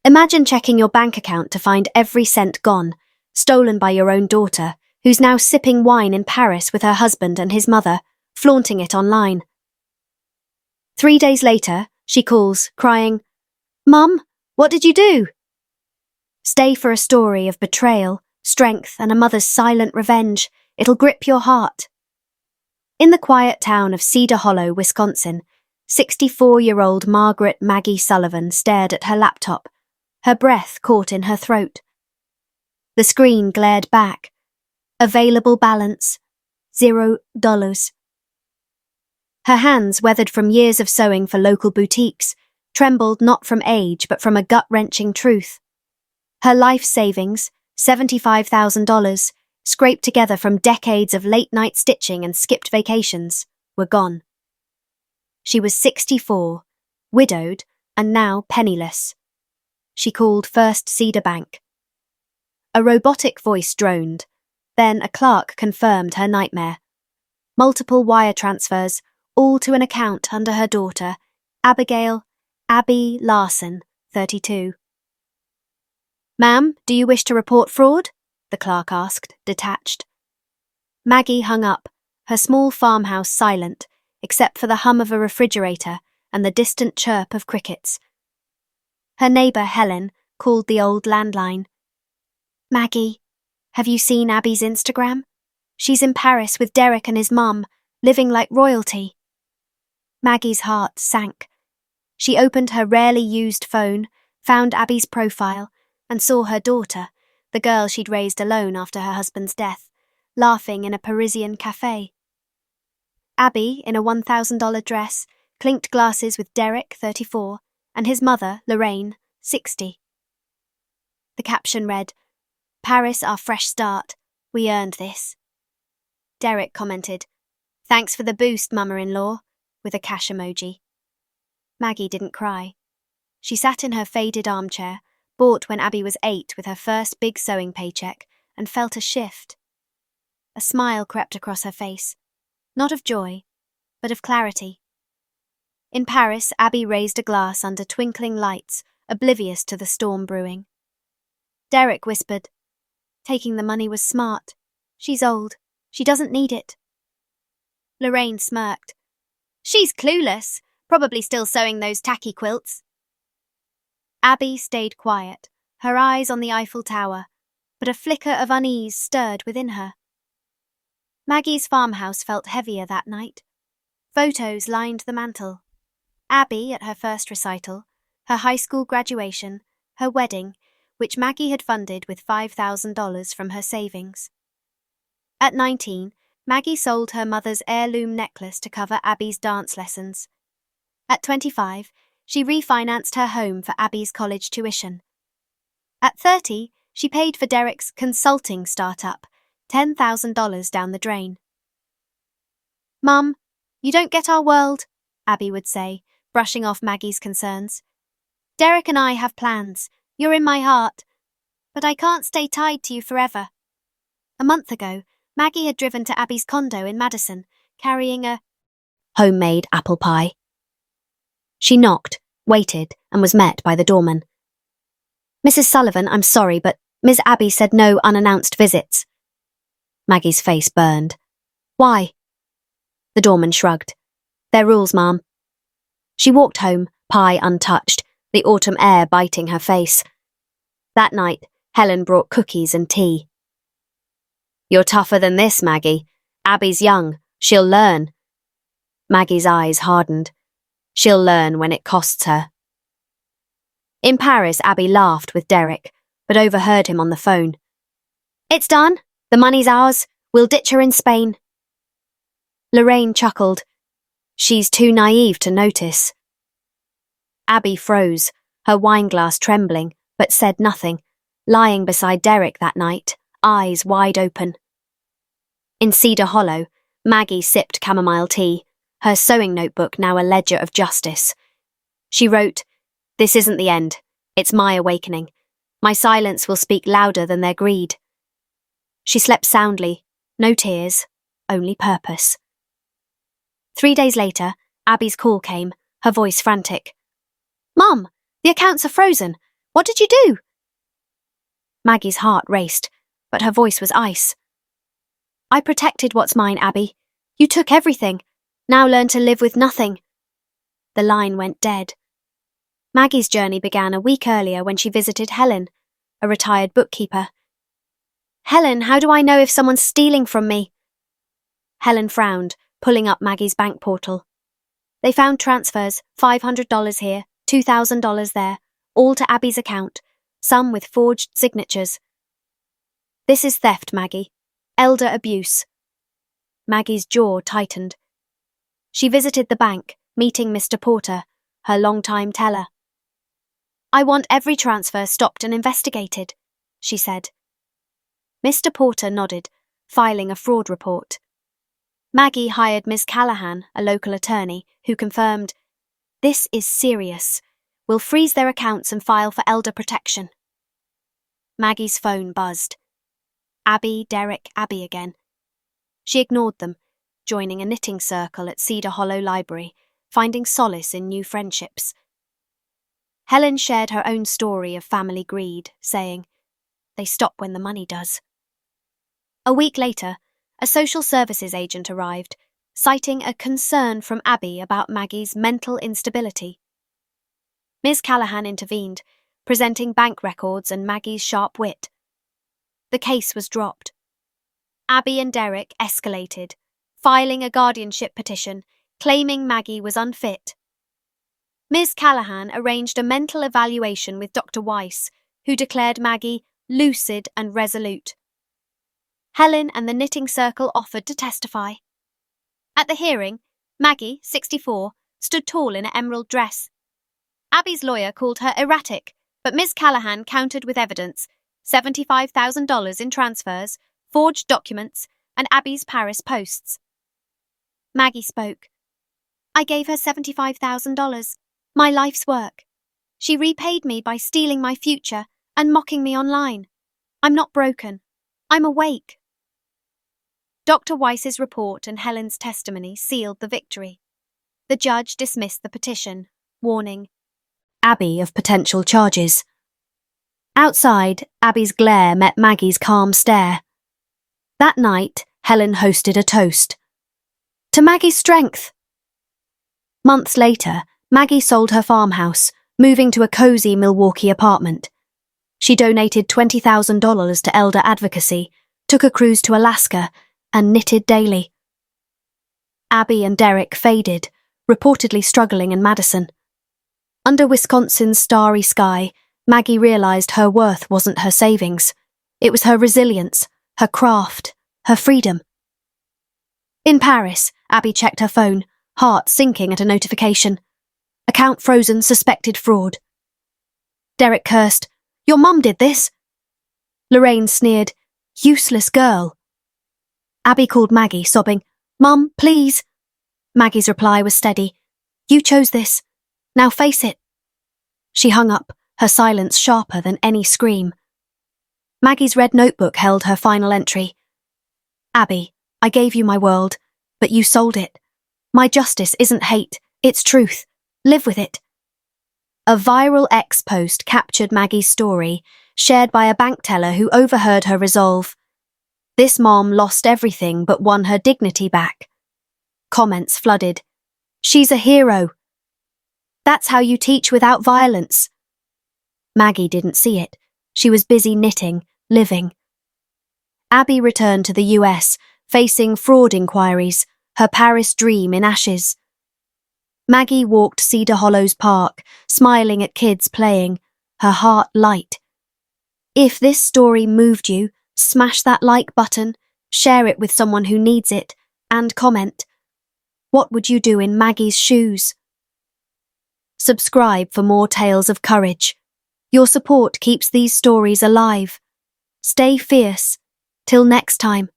Imagine checking your bank account to find every cent gone, stolen by your own daughter, who's now sipping wine in Paris with her husband and his mother, flaunting it online. 3 days later, she calls, crying, "Mum, what did you do?" Stay for a story of betrayal, strength, and a mother's silent revenge. It'll grip your heart. In the quiet town of Cedar Hollow, Wisconsin, 64-year-old Margaret Maggie Sullivan stared at her laptop, her breath caught in her throat. The screen glared back. Available balance, $0. Her hands, weathered from years of sewing for local boutiques, trembled not from age but from a gut-wrenching truth. Her life savings, $75,000, scraped together from decades of late-night stitching and skipped vacations, were gone. She was 64, widowed, and now penniless. She called First Cedar Bank. A robotic voice droned. Then a clerk confirmed her nightmare. Multiple wire transfers, all to an account under her daughter, Abigail Abby Larson, 32. "Ma'am, do you wish to report fraud?" the clerk asked, detached. Maggie hung up, her small farmhouse silent, except for the hum of a refrigerator and the distant chirp of crickets. Her neighbour, Helen, called the old landline. "Maggie, have you seen Abby's Instagram? She's in Paris with Derek and his mum, living like royalty." Maggie's heart sank. She opened her rarely used phone, found Abby's profile, and saw her daughter, the girl she'd raised alone after her husband's death, laughing in a Parisian cafe. Abby, in a $1,000 dress, clinked glasses with Derek, 34, and his mother, Lorraine, 60. The caption read, "Paris, our fresh start. We earned this." Derek commented, "Thanks for the boost, mama-in-law," with a cash emoji. Maggie didn't cry. She sat in her faded armchair, bought when Abby was 8 with her first big sewing paycheck, and felt a shift. A smile crept across her face, not of joy, but of clarity. In Paris, Abby raised a glass under twinkling lights, oblivious to the storm brewing. Derek whispered, "Taking the money was smart. She's old. She doesn't need it." Lorraine smirked. "She's clueless, probably still sewing those tacky quilts." Abby stayed quiet, her eyes on the Eiffel Tower, but a flicker of unease stirred within her. Maggie's farmhouse felt heavier that night. Photos lined the mantel. Abby at her first recital, her high school graduation, her wedding, which Maggie had funded with $5,000 from her savings. At 19, Maggie sold her mother's heirloom necklace to cover Abby's dance lessons. At 25, she refinanced her home for Abby's college tuition. At 30, she paid for Derek's consulting startup, $10,000 down the drain. "Mum, you don't get our world," Abby would say, brushing off Maggie's concerns. "Derek and I have plans. You're in my heart. But I can't stay tied to you forever." A month ago, Maggie had driven to Abby's condo in Madison, carrying a homemade apple pie. She knocked, waited, and was met by the doorman. "Mrs. Sullivan, I'm sorry, but Miss Abby said no unannounced visits." Maggie's face burned. "Why?" The doorman shrugged. "They're rules, ma'am." She walked home, pie untouched, the autumn air biting her face. That night, Helen brought cookies and tea. "You're tougher than this, Maggie. Abby's young. She'll learn." Maggie's eyes hardened. She'll learn when it costs her. In Paris, Abby laughed with Derek, but overheard him on the phone. "It's done. The money's ours. We'll ditch her in Spain." Lorraine chuckled. "She's too naive to notice." Abby froze, her wineglass trembling, but said nothing, lying beside Derek that night, eyes wide open. In Cedar Hollow, Maggie sipped chamomile tea, her sewing notebook now a ledger of justice. She wrote, "This isn't the end. It's my awakening. My silence will speak louder than their greed." She slept soundly, no tears, only purpose. 3 days later, Abby's call came, her voice frantic. "Mum, the accounts are frozen. What did you do? Maggie's heart raced, but her voice was ice. I protected what's mine, Abby. You took everything. Now learn to live with nothing. The line went dead. Maggie's journey began a week earlier when she visited Helen, a retired bookkeeper. Helen, how do I know if someone's stealing from me? Helen frowned, pulling up Maggie's bank portal. They found transfers, $500 here, $2,000 there, all to Abby's account, some with forged signatures. This is theft, Maggie. Elder abuse. Maggie's jaw tightened. She visited the bank, meeting Mr. Porter, her long-time teller. I want every transfer stopped and investigated, she said. Mr. Porter nodded, filing a fraud report. Maggie hired Ms. Callahan, a local attorney, who confirmed, "This is serious. We'll freeze their accounts and file for elder protection." Maggie's phone buzzed. Abby, Derek, Abby again. She ignored them, joining a knitting circle at Cedar Hollow Library, finding solace in new friendships. Helen shared her own story of family greed, saying, "They stop when the money does." A week later, a social services agent arrived, citing a concern from Abby about Maggie's mental instability. Ms. Callahan intervened, presenting bank records and Maggie's sharp wit. The case was dropped. Abby and Derek escalated, filing a guardianship petition, claiming Maggie was unfit. Ms. Callahan arranged a mental evaluation with Dr. Weiss, who declared Maggie lucid and resolute. Helen and the knitting circle offered to testify. At the hearing, Maggie, 64, stood tall in an emerald dress. Abby's lawyer called her erratic, but Ms. Callahan countered with evidence, $75,000 in transfers, forged documents, and Abby's Paris posts. Maggie spoke. I gave her $75,000, my life's work. She repaid me by stealing my future and mocking me online. I'm not broken. I'm awake. Dr. Weiss's report and Helen's testimony sealed the victory. The judge dismissed the petition, warning Abby of potential charges. Outside, Abby's glare met Maggie's calm stare. That night, Helen hosted a toast. To Maggie's strength. Months later, Maggie sold her farmhouse, moving to a cozy Milwaukee apartment. She donated $20,000 to elder advocacy, took a cruise to Alaska, and knitted daily. Abby and Derek faded, reportedly struggling in Madison. Under Wisconsin's starry sky, Maggie realized her worth wasn't her savings. It was her resilience, her craft, her freedom. In Paris, Abby checked her phone, heart sinking at a notification. Account frozen, suspected fraud. Derek cursed, "Your mum did this." Lorraine sneered, "Useless girl." Abby called Maggie, sobbing, "Mum, please." Maggie's reply was steady, "You chose this. Now face it." She hung up, her silence sharper than any scream. Maggie's red notebook held her final entry. Abby, I gave you my world, but you sold it. My justice isn't hate, it's truth. Live with it. A viral X post captured Maggie's story, shared by a bank teller who overheard her resolve. This mom lost everything but won her dignity back. Comments flooded. She's a hero. That's how you teach without violence. Maggie didn't see it. She was busy knitting, living. Abby returned to the US, facing fraud inquiries, her Paris dream in ashes. Maggie walked Cedar Hollow's park, smiling at kids playing, her heart light. If this story moved you, smash that like button, share it with someone who needs it, and comment. What would you do in Maggie's shoes? Subscribe for more tales of courage. Your support keeps these stories alive. Stay fierce. Till next time.